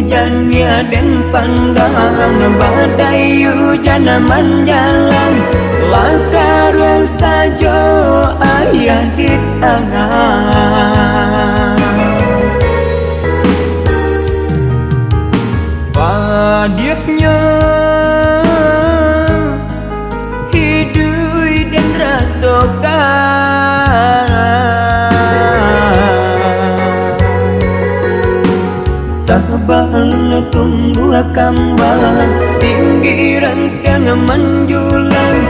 hujannya dan pandang badai hujan menjalan lakar saja ayah di tangan padiknya hidup dan rasakan sabal tumbuh kembang tinggi rentang menjulang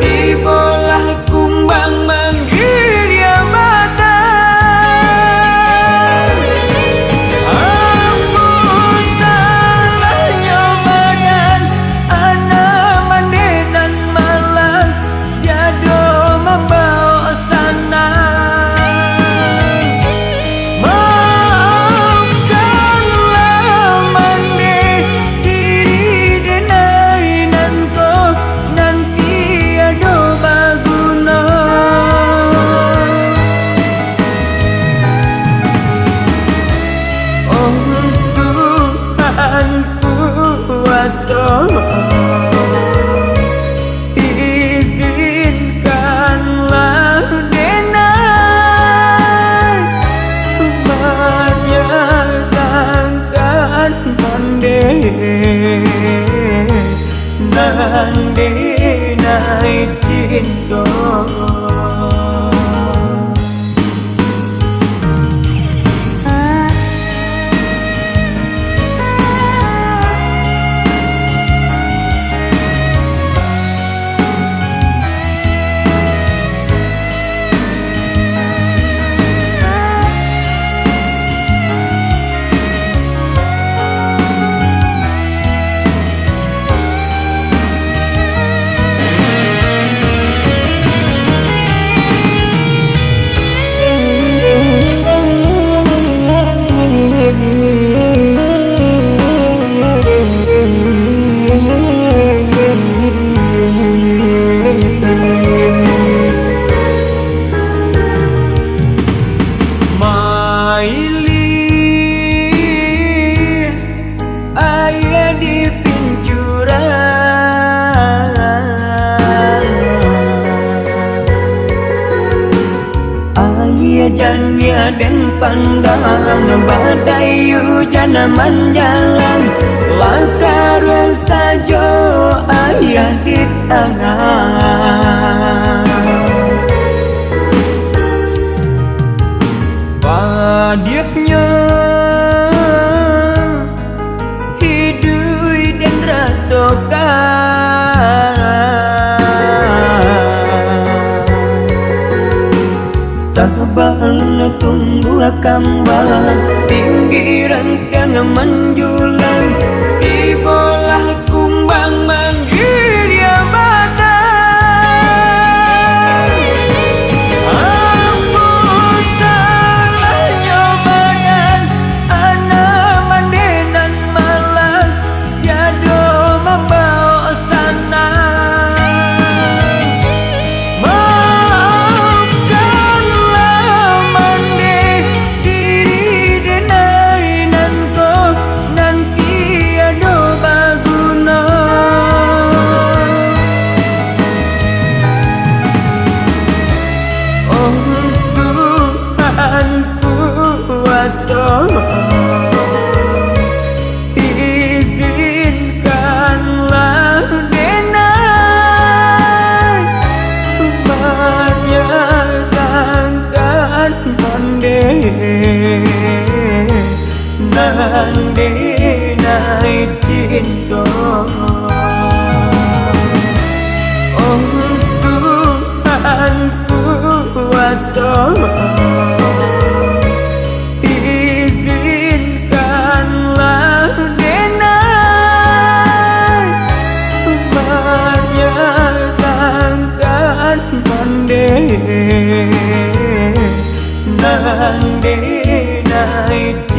ibolah kumbang manggil ya mata ampun salahnya badan anak mandenan malang jado membawa sana izinkanlah denai menyatakan mande nai cinta hujannya dan pandang badai hujan menjalan lakar saja ayah di tangan padiknya hidup dan rasakan sabal tumbuh kembang tinggi rentang menjulang ibolah kumbang manggil ya mata ampun salahnya badan anak mandenan malang jado membawa sana izinkanlah denai menyatakan mande nai cinta oh Tuhan kuasa nai